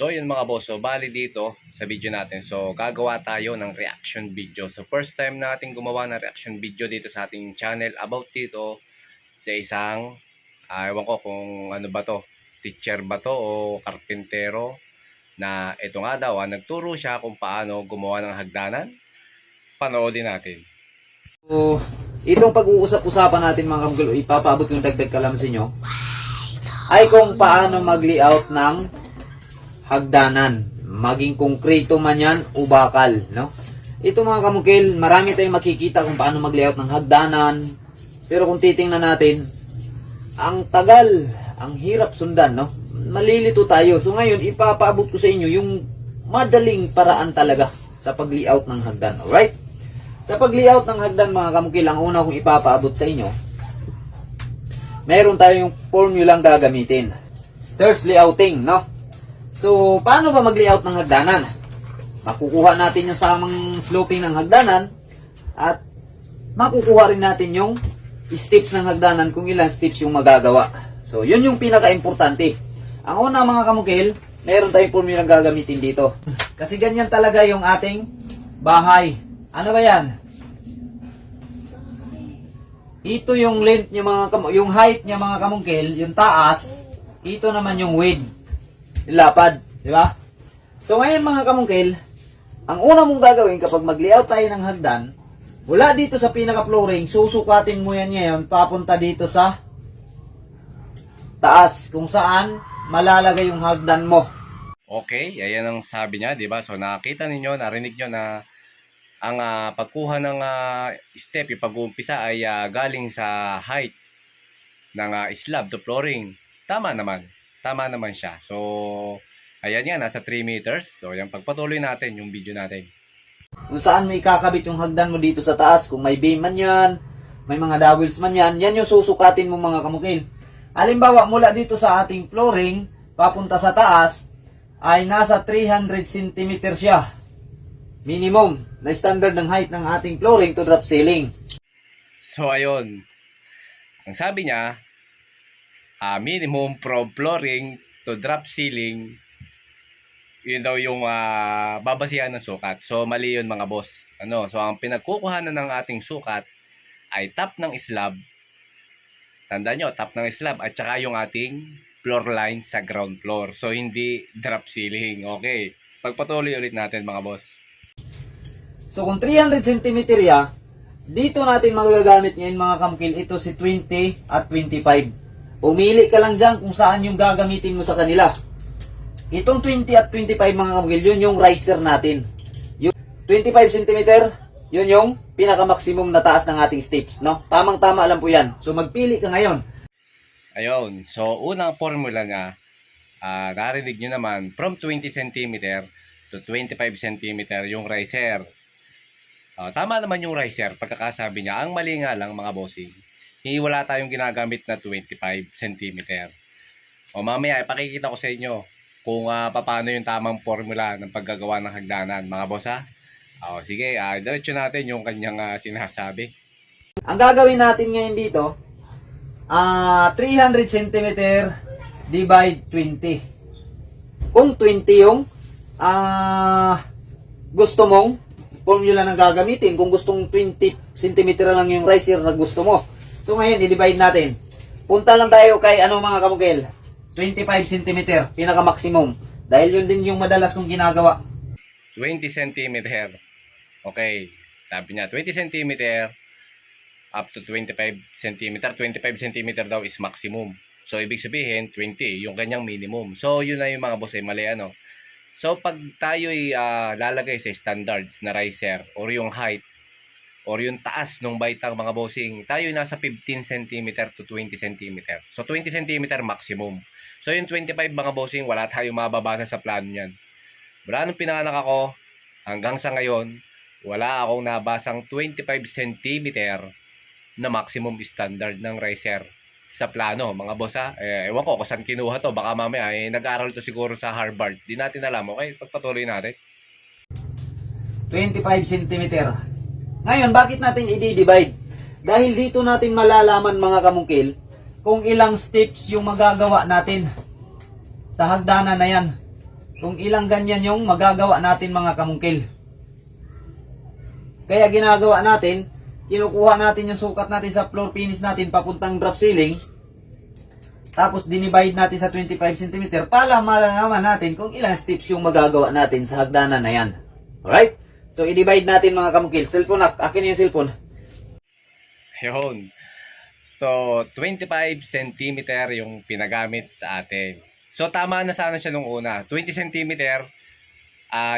So yun mga boss, so bali dito sa video natin, so gagawa tayo ng reaction video. So first time natin gumawa ng reaction video dito sa ating channel about dito sa isang, ewan ko kung ano ba to, teacher ba to o karpintero, na ito nga daw, nagturo siya kung paano gumawa ng hagdanan. Panoodin natin. So, itong pag-uusap-usapan natin mga kamgulo, ipapaabot yung dagdag kalamansin nyo, ay kung paano mag-layout ng hagdanan. Maging konkreto man yan o bakal. No? Ito mga kamukil, marami tayong makikita kung paano mag-layout ng hagdanan. Pero kung titingnan natin, ang tagal, ang hirap sundan. No? Malilito tayo. So ngayon, ipapaabot ko sa inyo yung madaling paraan talaga sa pag-layout ng hagdan. Alright? Sa pag-layout ng hagdan mga kamukil, ang una kong ipapaabot sa inyo, meron tayong formulang gagamitin. Stairs layouting, no? So, paano ba mag-layout ng hagdanan? Makukuha natin yung samang sloping ng hagdanan at makukuha rin natin yung steps ng hagdanan kung ilang steps yung magagawa. So, yun yung pinaka-importante. Ang una mga kamukil, meron tayong formulang gagamitin dito. Kasi ganyan talaga yung ating bahay. Ano ba yan? Ito yung length niya yung height niya mga kamungkil, yung taas. Ito naman yung width, yung lapad, di ba? So ngayon mga kamungkil, ang una mong gagawin kapag mag-layout tayo ng hagdan, mula dito sa pinaka-flooring, susukatin mo yan ngayon papunta dito sa taas, kung saan malalagay yung hagdan mo. Okay, ayan ang sabi niya, di ba? So nakita ninyo, narinig nyo na ang pagkuha ng step, yung pag-uumpisa ay galing sa height ng slab to flooring. Tama naman siya. So, ayan yan, nasa 3 meters. So, yan, pagpatuloy natin yung video natin. Kung saan may kakabit yung hagdan mo dito sa taas, kung may beam man yan, may mga dowels man yan, yan yung susukatin mo mga kamukil. Halimbawa, mula dito sa ating flooring, papunta sa taas, ay nasa 300 cm siya. Minimum na standard ng height ng ating flooring to drop ceiling. So ayun, ang sabi niya, minimum from flooring to drop ceiling, yun daw yung babasihan ng sukat. So mali yun mga boss. So ang pinagkukuhanan ng ating sukat ay top ng slab. Tandaan nyo, top ng slab at saka yung ating floor line sa ground floor. So hindi drop ceiling. Okay, pagpatuloy ulit natin mga boss. So kung 300 cm ya, dito natin magagamit ngayon mga kamkil, ito si 20 at 25. Pumili ka lang dyan kung saan yung gagamitin mo sa kanila. Itong 20 at 25 mga kamkil, yun yung riser natin. Yung 25 cm, yun yung pinaka-maximum na taas ng ating steps. No? Tamang-tama lang po yan. So magpili ka ngayon. Ayun, so unang formula niya, narinig nyo naman, from 20 cm to 25 cm yung riser. Tama naman yung riser, pagkakasabi niya. Ang mali nga lang mga bossing, wala tayong ginagamit na 25 cm. Mamaya ipakikita ko sa inyo kung paano yung tamang formula ng paggagawa ng hagdanan mga boss ha. Sige, diretso natin yung kanyang sinasabi. Ang gagawin natin ngayon dito, 300 cm divide 20. Kung 20 yung gusto mong formula na gagamitin, kung gustong 20 cm lang yung riser na gusto mo. So ngayon, i-divide natin. Punta lang tayo kay mga kamukil, 25 cm, pinaka-maximum. Dahil yun din yung madalas kong ginagawa. 20 cm. Okay, sabi niya 20 cm up to 25 cm. 25 cm daw is maximum. So ibig sabihin 20 yung kanyang minimum. So yun na yung mga boss ay mali So pag tayo ay lalagay sa standards na riser or yung height or yung taas ng baitang mga bossing, tayo ay nasa 15 cm to 20 cm. So 20 cm maximum. So yung 25 mga bossing, wala tayong mababasa sa plano niyan. Mula nung pinanganak ako hanggang sa ngayon, wala akong nabasang 25 cm na maximum standard ng riser sa plano, mga boss ha. Ewan ko kung saan kinuha to. Baka mamaya nag-aaral to siguro sa Harvard. Di natin alam. Okay, pagpatuloy natin. 25 cm. Ngayon, bakit natin i-divide? Dahil dito natin malalaman mga kamungkil kung ilang steps yung magagawa natin sa hagdanan na yan. kung ilang ganyan yung magagawa natin mga kamungkil. Kaya ginagawa natin, kinukuha natin yung sukat natin sa floor finish natin papuntang drop ceiling. Tapos dinivide natin sa 25 cm para malalaman natin kung ilang steps yung magagawa natin sa hagdanan na yan. Alright? So i-divide natin mga kamungkil. Cellphone, akin yung cellphone. Yun. So, 25 cm yung pinagamit sa atin. So, tama na sana siya nung una. 20 cm,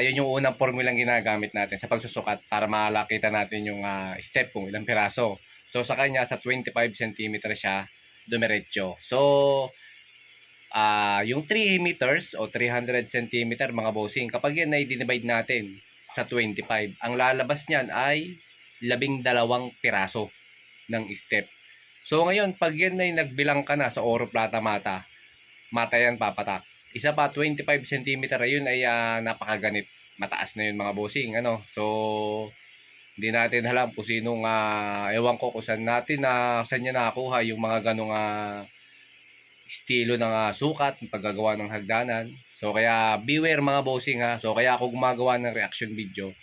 yun yung unang formulang ginagamit natin sa pagsusukat para makakita natin yung step kung ilang piraso. So, sa kanya, sa 25 cm siya dumiretso. So, yung 3 meters o 300 cm mga bossing, kapag yan ay dinivide natin sa 25, ang lalabas niyan ay 12 piraso ng step. So ngayon, pag yan ay nagbilang ka na sa oro, plata, mata, mata yan papatak. Isa pa, 25 cm yun ay napakaganit. Mataas na yun mga bossing. Ano? So, hindi natin alam kung sinong, ewan ko kung saan natin, saan niya nakakuha yung mga ganong estilo ng sukat, paggagawa ng hagdanan. So, kaya beware mga bossing ha. So, kaya ako gumagawa ng reaction video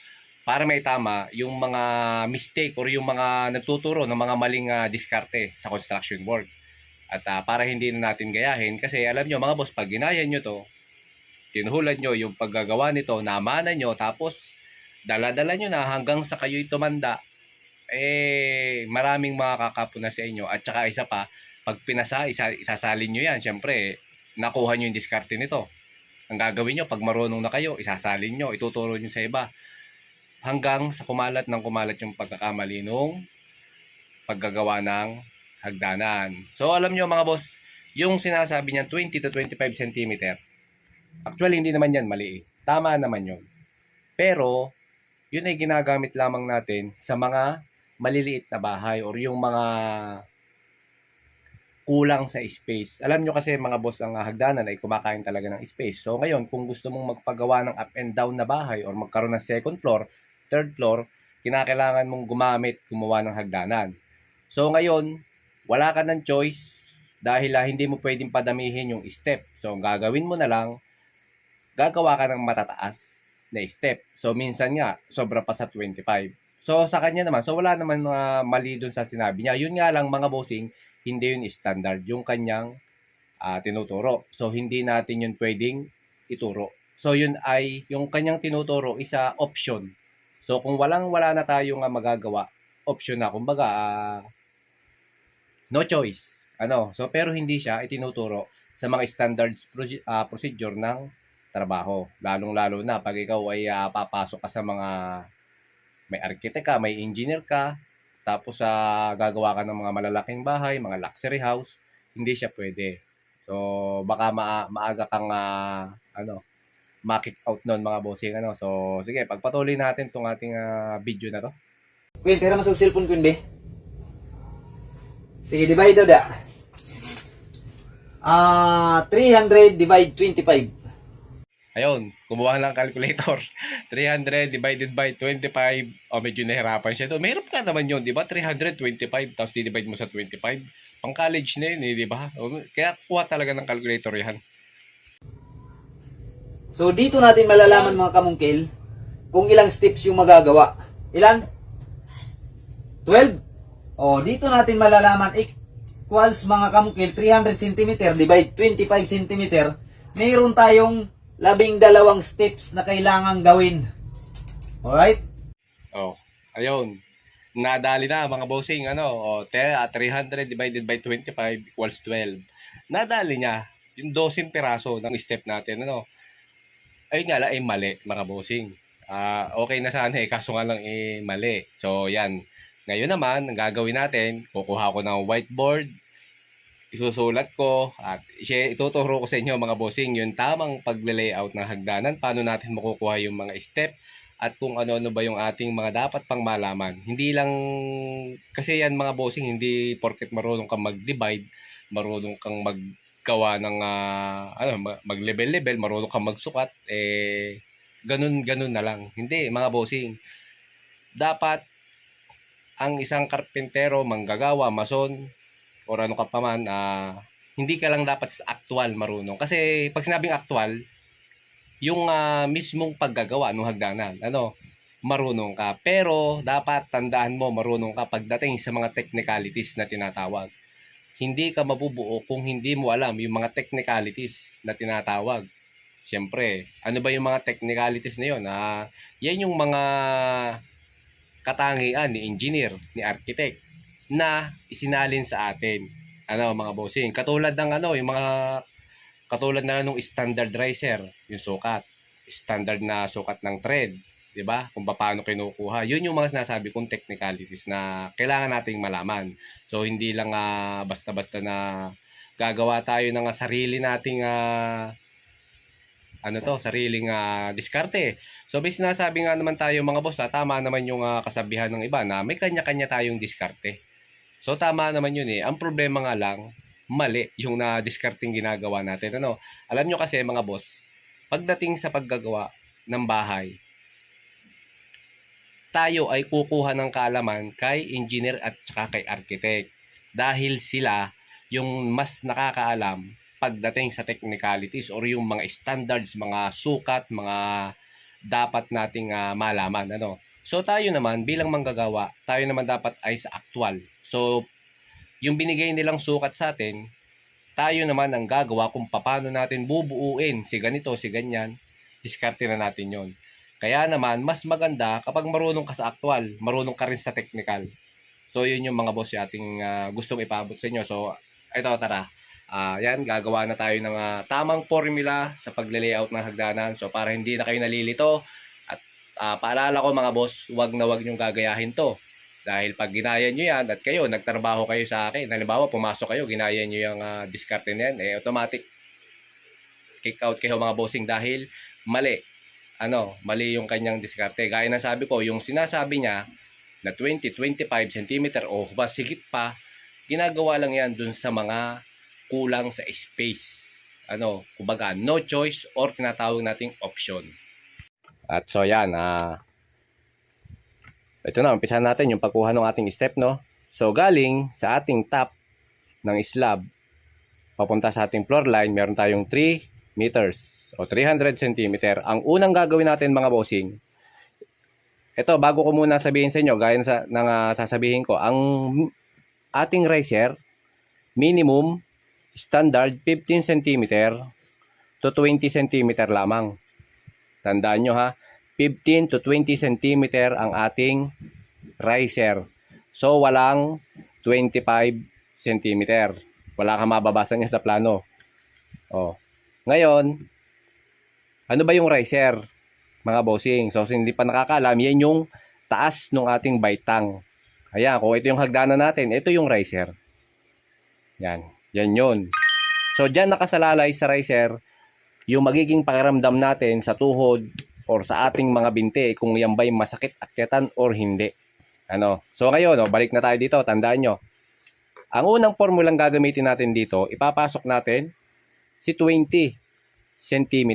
para may tama yung mga mistake or yung mga nagtuturo ng mga maling diskarte sa construction work. At para hindi na natin gayahin, kasi alam nyo mga boss, pag ginaya nyo to, tinuhulan nyo yung paggagawa nito, namana nyo, tapos dala-dala nyo na hanggang sa kayo'y tumanda, maraming makakapuna sa inyo. At saka isa pa, pag isasalin nyo yan, syempre, nakuha nyo yung diskarte nito. Ang gagawin nyo, pag marunong na kayo, isasalin nyo, ituturo nyo sa iba. Hanggang sa kumalat yung pagkakamali nung paggagawa ng hagdanan. So alam nyo mga boss, yung sinasabi niyan 20 to 25 cm, actually hindi naman yan mali. Tama naman yun. Pero yun ay ginagamit lamang natin sa mga maliliit na bahay or yung mga kulang sa space. Alam nyo kasi mga boss, ang hagdanan ay kumakain talaga ng space. So ngayon, kung gusto mong magpagawa ng up and down na bahay or magkaroon ng second floor, third floor, kinakailangan mong gumawa ng hagdanan. So ngayon, wala ka ng choice dahil hindi mo pwedeng padamihin yung step. So ang gagawin mo na lang, gagawa ka ng matataas na step. So minsan nga, sobra pa sa 25. So sa kanya naman, so wala naman mali dun sa sinabi niya. Yun nga lang mga bossing, hindi yun standard yung kanyang tinuturo. So hindi natin yun pwedeng ituro. So yun ay, yung kanyang tinuturo isa option. So kung wala na tayong magagawa, option na. Kumbaga, no choice. So pero hindi siya itinuturo sa mga standards procedure ng trabaho. Lalong-lalo na pag ikaw ay papasok ka sa mga may architect ka, may engineer ka, tapos gagawa ka ng mga malalaking bahay, mga luxury house, hindi siya pwede. So baka maaga kang ma-kick out nun mga bossing. So sige, pagpatuloy natin tong ating video na to. Queen, kaya masog cellphone ko hindi. Sige, divide daw da. 300 divide 25. Ayun, kumuha ng calculator. 300 divided by 25. Medyo nahirapan siya doon. Mahirap ka naman yun, di ba? 325, tapos di-divide mo sa 25. Pang college na yun, di ba? Kaya kuha talaga ng calculator yan. So, dito natin malalaman mga kamungkil kung ilang steps yung magagawa. Ilan? 12? Dito natin malalaman equals mga kamungkil 300 cm divide 25 cm. Mayroon tayong 12 steps na kailangang gawin. Alright? Ayun. Nadali na mga bossing. 300 divided by 25 equals 12. Nadali niya yung 12 piraso ng step natin. Ayun nga lang, mali mga bossing. Okay na sana kaso nga lang mali. So yan. Ngayon naman, ang gagawin natin, kukuha ko ng whiteboard, isusulat ko, at ituturo ko sa inyo mga bossing yung tamang pagle-layout ng hagdanan, paano natin makukuha yung mga step, at kung ano-ano ba yung ating mga dapat pang malaman. Hindi lang, kasi yan mga bossing, hindi porket marunong kang mag-divide, marunong kang maggawa ng, mag-level-level, marunong kang magsukat, ganun na lang. Hindi mga bossing. Dapat, ang isang karpentero, manggagawa, mason, or ano ka pa man, hindi ka lang dapat sa actual marunong. Kasi pag sinabing actual, yung mismong paggagawa ng hagdanan. Ano, marunong ka. Pero dapat tandaan mo, marunong ka pagdating sa mga technicalities na tinatawag. Hindi ka mabubuo kung hindi mo alam yung mga technicalities na tinatawag. Siyempre, ano ba yung mga technicalities na yun? Yan yung mga katangian ni engineer, ni architect na isinalin sa atin. Ano mga bossing, katulad ng yung mga katulad na nung standard riser, yung sukat, standard na sukat ng thread, 'di ba? Kung paano kinukuha. 'Yun yung mga sinasabi kong technicalities na kailangan nating malaman. So hindi lang basta-basta na gagawa tayo ng sarili nating sariling diskarte. So, bis sinasabi nga naman tayo mga boss, tama naman yung kasabihan ng iba na may kanya-kanya tayong diskarte. So, tama naman yun eh. Ang problema nga lang, mali yung na-discarding ginagawa natin. Ano? Alam nyo kasi mga boss, pagdating sa paggagawa ng bahay, tayo ay kukuha ng kaalaman kay engineer at saka kay architect. Dahil sila yung mas nakakaalam pagdating sa technicalities or yung mga standards, mga sukat, mga dapat nating malaman. Ano? So tayo naman bilang manggagawa, tayo naman dapat ay sa actual. So yung binigay nilang sukat sa atin, tayo naman ang gagawa kung paano natin bubuuin si ganito, si ganyan, diskarte na natin yon. Kaya naman, mas maganda kapag marunong ka sa actual, marunong ka rin sa technical. So yun yung mga boss yung ating gustong ipaabot sa inyo. So ito, tara. Yan, gagawa na tayo ng tamang formula sa pagle-layout ng hagdanan. So, para hindi na kayo nalilito. At paalala ko mga boss, wag na wag nyong gagayahin to. Dahil pag ginaya nyo yan at kayo, nagtrabaho kayo sa akin. Halimbawa, pumasok kayo, ginaya nyo yung diskarte na yan. Automatic kick out kayo mga bossing dahil mali. Mali yung kanyang diskarte. Gaya ng sabi ko, yung sinasabi niya na 20-25 cm o mas higit pa, ginagawa lang yan dun sa mga kulang sa space. Kumbaga, no choice or tinatawag nating option. At so yan, ito na, umpisahan natin yung pagkuha ng ating step, no? So, galing sa ating top ng slab, papunta sa ating floor line, meron tayong 3 meters o 300 cm. Ang unang gagawin natin mga bossing, ito, bago ko muna sabihin sa inyo, gaya ng sasabihin ko, ang ating riser, minimum, standard 15 cm to 20 cm lamang. Tandaan nyo ha, 15 to 20 cm ang ating riser. So, walang 25 cm. Wala kang mababasa niya sa plano. Ngayon, ano ba yung riser? Mga bossing. So, hindi pa nakakaalam, yan yung taas ng ating baitang. Ayan, kung ito yung hagdanan natin, ito yung riser. Yan. Yan yun. So, dyan nakasalalay sa riser, yung magiging pakiramdam natin sa tuhod or sa ating mga binti, kung yan ba'y masakit akyatan or hindi. So, ngayon, balik na tayo dito. Tandaan nyo. Ang unang formulang gagamitin natin dito, ipapasok natin si 20 cm.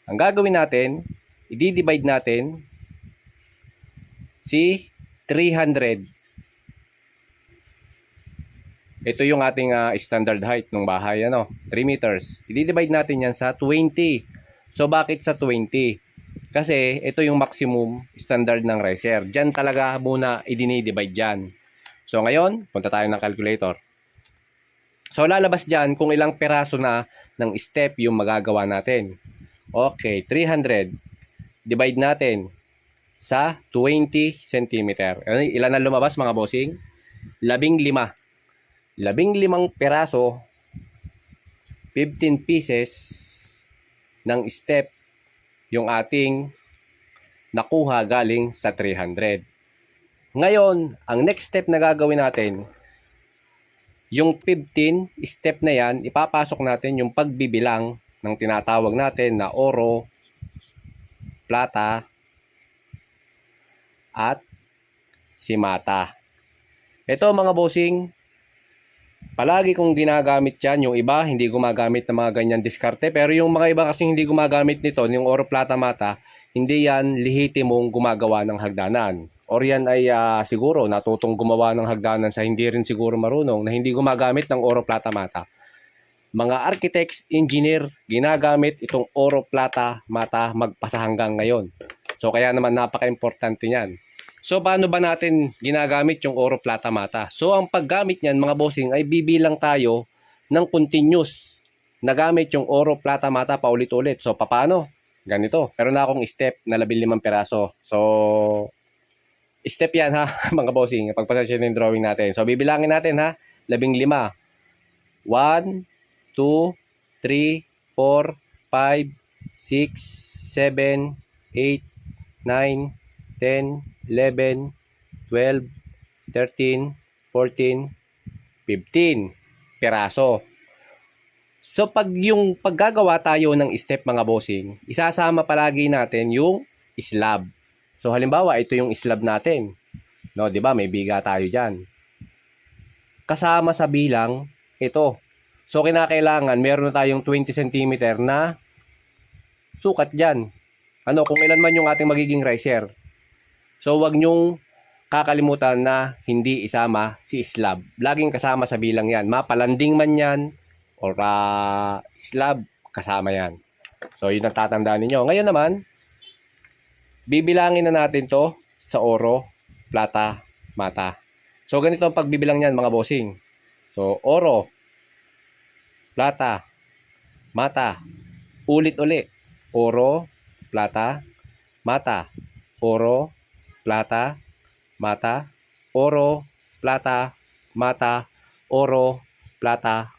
Ang gagawin natin, i-divide natin si 300. Ito yung ating standard height ng bahay, 3 meters. I-divide natin yan sa 20. So, bakit sa 20? Kasi, ito yung maximum standard ng riser. Diyan talaga muna i-divide dyan. So, ngayon, punta tayo ng calculator. So, lalabas dyan kung ilang peraso na ng step yung magagawa natin. Okay, 300. Divide natin sa 20 cm. Ilan na lumabas mga bossing? 15. 15 peraso, 15 pieces ng step yung ating nakuha galing sa 300. Ngayon, ang next step na gagawin natin, yung 15 step na yan, ipapasok natin yung pagbibilang ng tinatawag natin na oro, plata, at simata. Ito mga bossing, palagi kong ginagamit yan. Yung iba, hindi gumagamit ng mga ganyan diskarte. Pero yung mga iba kasi hindi gumagamit nito, yung oro, plata, mata, hindi yan lihitimong gumagawa ng hagdanan. Or yan ay siguro natutong gumawa ng hagdanan sa hindi rin siguro marunong na hindi gumagamit ng oro, plata, mata. mga architects, engineer, ginagamit itong oro, plata, mata magpasa hanggang ngayon. So kaya naman napaka-importante niyan. So paano ba natin ginagamit yung oro, plata, mata? So ang paggamit niyan mga bossing ay bibilang tayo ng continuous na gamit yung oro, plata, mata paulit-ulit. So paano? Ganito. Meron na akong step na 15 piraso. So step yan ha mga bossing. Pagpasasya yung drawing natin. So bibilangin natin ha. 15. 1, 2, 3, 4, 5, 6, 7, 8, 9, 10, 11, 12, 13, 14, 15 piraso. So pag yung paggagawa tayo ng step mga bossing, isasama palagi natin yung slab. So halimbawa ito yung slab natin. No, 'di ba? May biga tayo diyan. Kasama sa bilang ito. So kinakailangan meron na tayong 20 cm na sukat diyan. Ano, kung ilan man yung ating magiging riser. So wag nyong kakalimutan na hindi isama si slab. Laging kasama sa bilang 'yan. Mapalanding man 'yan or slab, kasama 'yan. So yun ang tatandaan niyo. Ngayon naman, bibilangin na natin 'to sa oro, plata, mata. So ganito ang pagbibilang niyan mga bossing. So oro, plata, mata, ulit-uli. Oro, plata, mata. Oro, plata, mata. Oro, plata, mata. Oro, plata,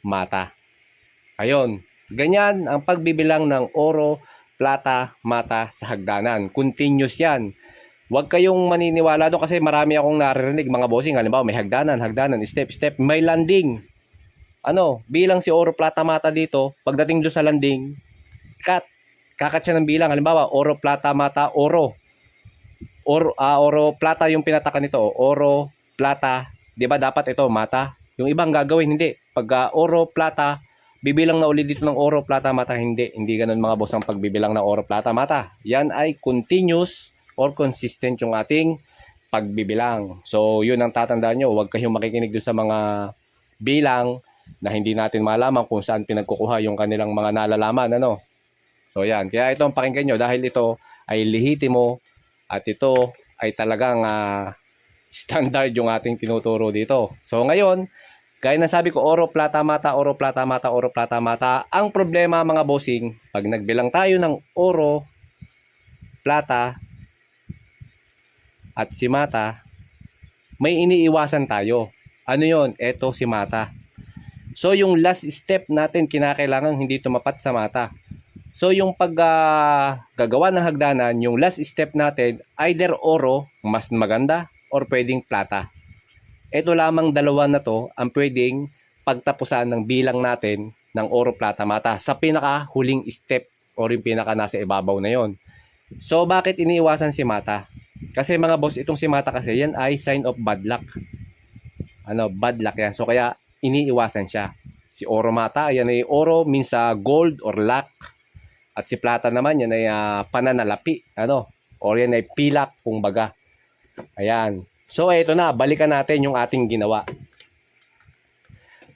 mata. Ayun. Ganyan ang pagbibilang ng oro, plata, mata sa hagdanan. Continuous yan. Huwag kayong maniniwala doon kasi marami akong naririnig mga bossing. Halimbawa may hagdanan, step, may landing. Ano, bilang si oro, plata, mata dito, pagdating doon sa landing, kakat siya ng bilang. Halimbawa, oro, plata, mata, oro. Oro, plata yung pinatakan nito. Oro, plata, di ba dapat ito, mata? Yung ibang gagawin, hindi. Pag oro, plata, bibilang na ulit dito ng oro, plata, mata, hindi. Hindi ganun mga boss ang pagbibilang ng oro, plata, mata. Yan ay continuous or consistent yung ating pagbibilang. So, yun ang tatandaan nyo. Huwag kayong makikinig doon sa mga bilang na hindi natin malaman kung saan pinagkukuha yung kanilang mga nalalaman. Ano? So, yan. Kaya ito ang pakinggan nyo dahil ito ay lehitimo at ito ay talagang standard yung ating tinuturo dito. So, ngayon, gaya na sabi ko, oro, plata, mata, oro, plata, mata, oro, plata, mata. Ang problema mga bossing, pag nagbilang tayo ng oro, plata, at si mata, may iniiwasan tayo. Ano yon? Eto si mata. So yung last step natin kinakailangan hindi tumapat sa mata. So yung gagawa ng hagdanan, yung last step natin, either oro, mas maganda, or pwedeng plata. Ito lamang dalawa na to ang pwedeng pagtapusan ng bilang natin ng oro, plata, mata sa pinaka huling step or yung pinaka nasa ibabaw na yon. So bakit iniiwasan si mata? Kasi mga boss, itong si mata kasi yan ay sign of bad luck. Ano, bad luck yan. So kaya iniiwasan siya. Si oro, mata, yan ay oro means gold or luck. At si plata naman yan ay pananalapi. Ano? Or yan ay pilak kumbaga. Ayan. So ito na, balikan natin yung ating ginawa.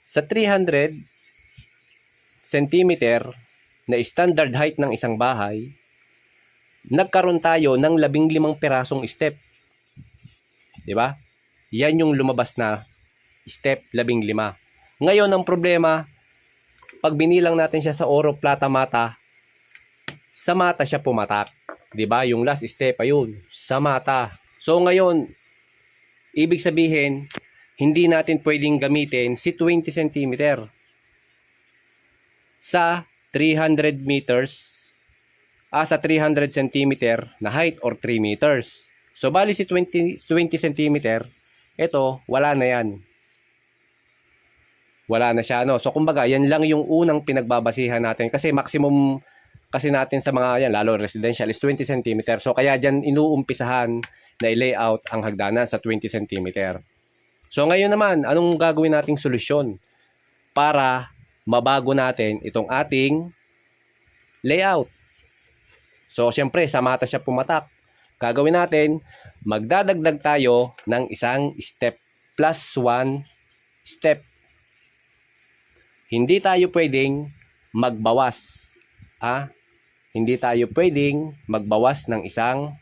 Sa 300 cm na standard height ng isang bahay, nagkaroon tayo ng 15 pirasong step. 'Di ba? Yan yung lumabas na step 15. Ngayon ang problema, pag binilang natin siya sa oro, plata, mata, sa mata siya pumatak. 'Di ba? Yung last step ayun, sa mata. So ngayon, ibig sabihin, hindi natin pwedeng gamitin si 20 cm sa 300 meters sa 300 cm na height or 3 meters. So, bali si 20 cm, ito, wala na yan. Wala na siya, no? So, kumbaga, yan lang yung unang pinagbabasihan natin. Kasi maximum kasi natin sa mga, yan, lalo residential, is 20 cm. So, kaya dyan inuumpisahan na i-layout ang hagdanan sa 20 cm. So, ngayon naman, anong gagawin nating solusyon para mabago natin itong ating layout? So, syempre, sa mata siya pumatak. Gagawin natin, magdadagdag tayo ng isang step plus 1 step. hindi tayo pwedeng magbawas. Hindi tayo pwedeng magbawas ng isang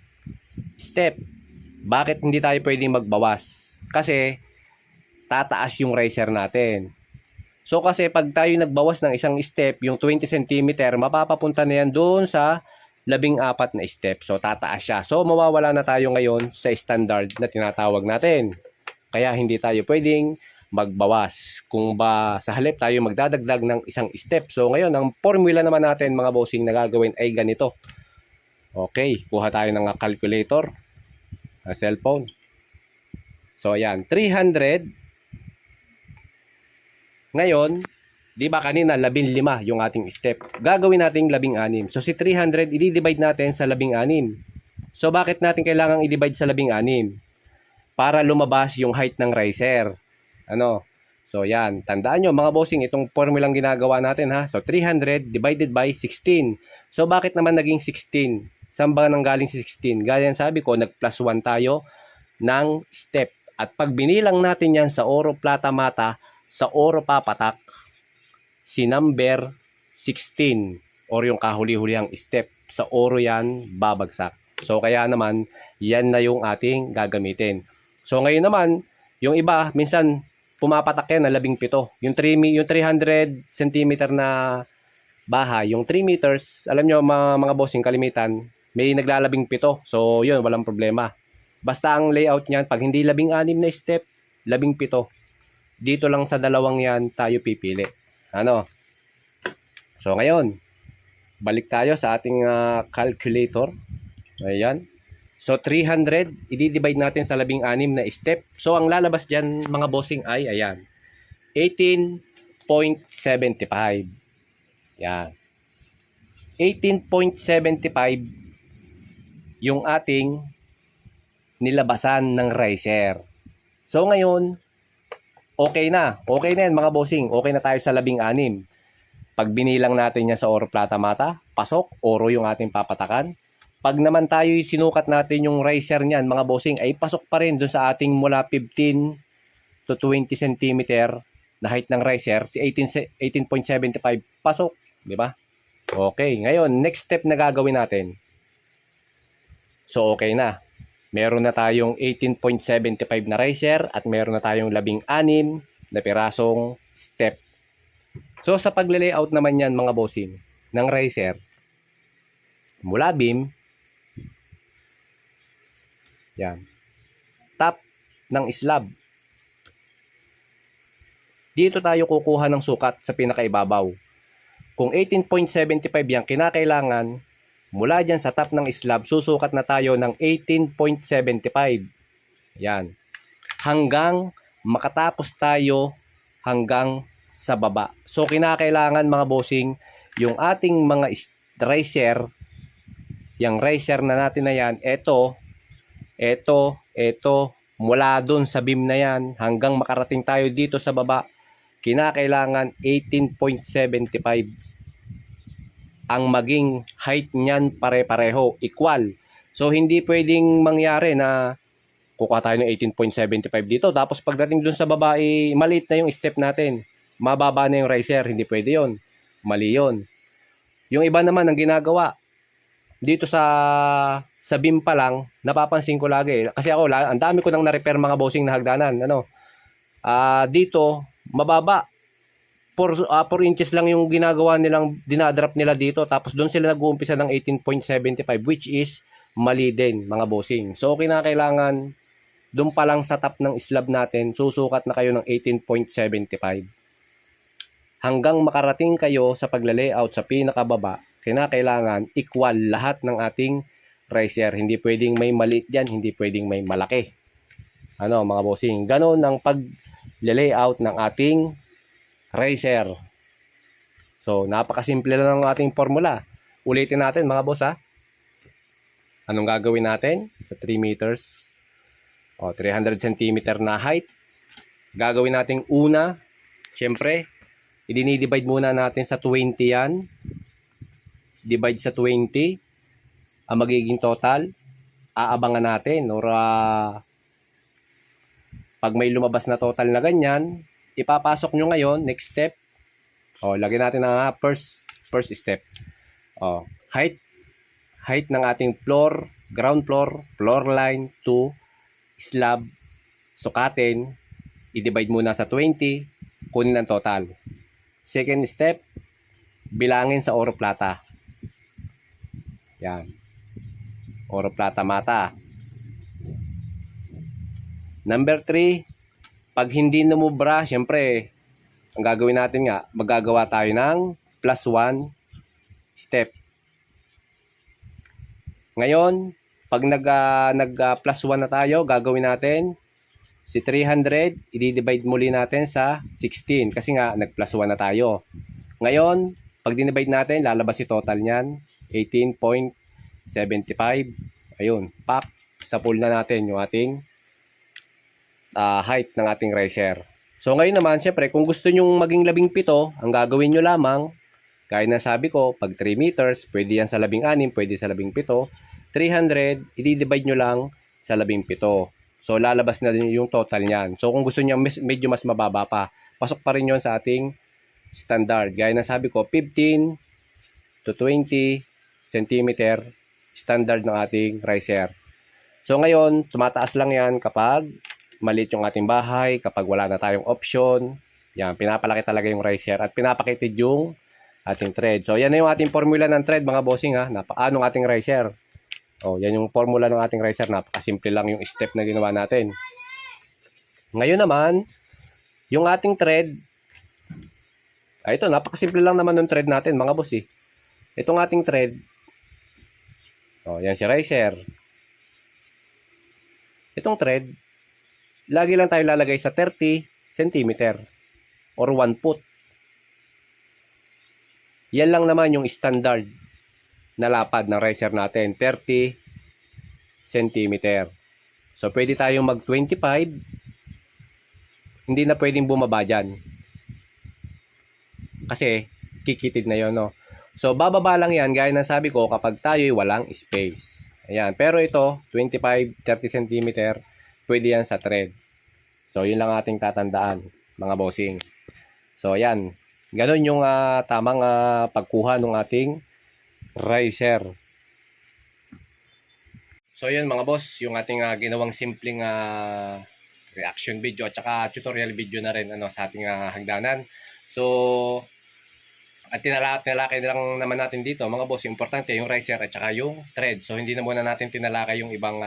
step. Bakit hindi tayo pwedeng magbawas? Kasi tataas yung riser natin. So kasi pag tayo nagbawas ng isang step, yung 20 cm, mapapapunta na yan doon sa 14 na step. So tataas siya. So mawawala na tayo ngayon sa standard na tinatawag natin. Kaya hindi tayo pwedeng magbawas. Kung ba sa halip tayo magdadagdag ng isang step. So ngayon, ang formula naman natin mga bossing na gagawin ay ganito. Okay, kuha tayo ng calculator, cellphone. So ayan, 300. Ngayon, di ba kanina 15 yung ating step. Gagawin natin 16. So si 300 i-divide natin sa 16. So bakit natin kailangang i-divide sa 16? Para lumabas yung height ng riser. So yan, tandaan nyo mga bossing, itong formulang ginagawa natin ha. So 300 divided by 16. So bakit naman naging 16? Saan ba nanggaling si 16? Gaya sabi ko, nag plus 1 tayo ng step. At pag binilang natin yan sa oro, plata, mata, sa oro papatak, si number 16 or yung kahuli-hulihang step, sa oro yan babagsak. So kaya naman, yan na yung ating gagamitin. So ngayon naman, yung iba, minsan pumapatak yan na 17. Yung 300 cm na bahay, yung 3 meters, alam nyo mga bossing, kalimitan, may naglalabing 7. So yun, walang problema. Basta ang layout niyan, pag hindi 16 na step, 17. Dito lang sa dalawang yan tayo pipili. So ngayon, balik tayo sa ating calculator. Ayan. So 300, i-divide natin sa 16 na step. So ang lalabas dyan mga bossing ay, ayan, 18.75. Yan. 18.75 yung ating nilabasan ng riser. So ngayon, okay na. Okay na yan mga bossing. Okay na tayo sa 16. Pag binilang natin yan sa oro, plata, mata, pasok, oro yung ating papatakan. Pag naman tayo sinukat natin yung riser niyan mga bossing, ay pasok pa rin dun sa ating mula 15 to 20 cm na height ng riser. Si 18.75 pasok. Di ba? Okay. Ngayon, next step na gagawin natin. So okay na. Meron na tayong 18.75 na riser at meron na tayong 16 na pirasong step. So sa pagle-layout naman yan mga bossing ng riser, mula beam, yan, top ng slab, dito tayo kukuha ng sukat sa pinakaibabaw. Kung 18.75 yan, kinakailangan mula dyan sa top ng slab, susukat na tayo ng 18.75. Yan. Hanggang makatapos tayo hanggang sa baba. So, kinakailangan mga bossing, yung ating mga riser, yung riser na natin na yan, ito, mula dun sa beam na yan, hanggang makarating tayo dito sa baba, kinakailangan 18.75 ang maging height niyan, pare-pareho, equal. So hindi pwedeng mangyari na kukuha tayo ng 18.75 dito, tapos pagdating dun sa baba maliit na yung step natin, mababa na yung riser. Hindi pwede yon, mali yon. Yung iba naman ang ginagawa dito sa beam pa lang, napapansin ko lagi kasi ako, ang dami ko nang na-repair mga bossing na hagdanan, dito mababa, 4 inches lang yung ginagawa nilang, dinadrop nila dito, tapos doon sila nag-uumpisa ng 18.75, which is mali din mga bossing. So kinakailangan doon pa lang sa top ng slab natin, susukat na kayo ng 18.75 hanggang makarating kayo sa pagla-layout sa pinakababa. Kinakailangan equal lahat ng ating riser. Hindi pwedeng may maliit dyan, hindi pwedeng may malaki. Mga bossing, ganon ang pag-layout ng ating riser. So, napakasimple lang ng ating formula. Ulitin natin mga boss ha. Anong gagawin natin? Sa 3 meters o 300 cm na height. Gagawin natin una, syempre, i-divide muna natin sa 20 yan. Divide sa 20. Ang magiging total, aabangan natin. Or pag may lumabas na total na ganyan, ipapasok nyo ngayon, next step, Lagyan natin na first step. Height ng ating floor, ground floor, floor line to slab, sukatin, i-divide muna sa 20, kunin ang total. Second step, bilangin sa oro plata. Yan. Oro plata mata. Number 3, pag hindi namubra, syempre, ang gagawin natin nga, magagawa tayo ng +1 step. Ngayon, pag nag+1 na tayo, gagawin natin si 300, i-divide muli natin sa 16 kasi nga nag+1 na tayo. Ngayon, pag dinivide natin, lalabas si total niyan, 18.75. Ayun, pak, sa pool na natin yung ating height ng ating riser. So ngayon naman, siyempre, kung gusto nyong maging 17, ang gagawin nyo lamang, gaya na sabi ko, pag 3 meters, pwede yan sa 16, pwede sa 17. 300, i-divide nyo lang sa 17. So, lalabas na din yung total niyan. So, kung gusto nyo medyo mas mababa pa, pasok pa rin yon sa ating standard. Gaya na sabi ko, 15 to 20 cm standard ng ating riser. So, ngayon, tumataas lang yan kapag maliit yung ating bahay, kapag wala na tayong option. Yan, pinapalaki talaga yung riser at pinapakitid yung ating thread. So, yan na yung ating formula ng thread, mga bossing ha. Anong ating riser? Yan yung formula ng ating riser. Napakasimple lang yung step na ginawa natin. Ngayon naman, yung ating thread, ito, napakasimple lang naman ng thread natin, mga boss eh. Itong ating thread, yan si riser. Itong thread, lagi lang tayo lalagay sa 30 cm or 1 foot. Yan lang naman yung standard na lapad ng riser natin, 30 cm. So, pwede tayong mag 25. Hindi na pwedeng bumaba dyan. Kasi, kikitid na yon, no? So, bababa lang yan, gaya ng sabi ko, kapag tayo'y walang space. Ayan. Pero ito, 25, 30 cm, pwede yan sa thread. So, yun lang ating tatandaan, mga bossing. So, ayan. Ganon yung tamang pagkuha ng ating riser. So yun mga boss, yung ating ginawang simpleng reaction video at saka tutorial video na rin sa ating hagdanan. So at tinalakay lang naman natin dito mga boss, yung importante yung riser at saka yung thread. So hindi na muna natin tinalakay yung ibang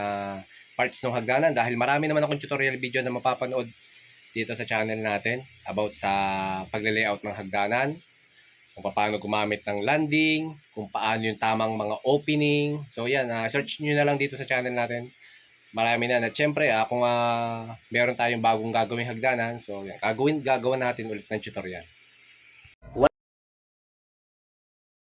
parts ng hagdanan dahil marami naman akong tutorial video na mapapanood dito sa channel natin about sa pagle-layout ng hagdanan, kung paano gumamit ng landing, kung paano yung tamang mga opening. So yan, search nyo na lang dito sa channel natin. Marami na. At syempre, kung meron tayong bagong gagawing hagdanan, so yan, gagawa natin ulit ng tutorial.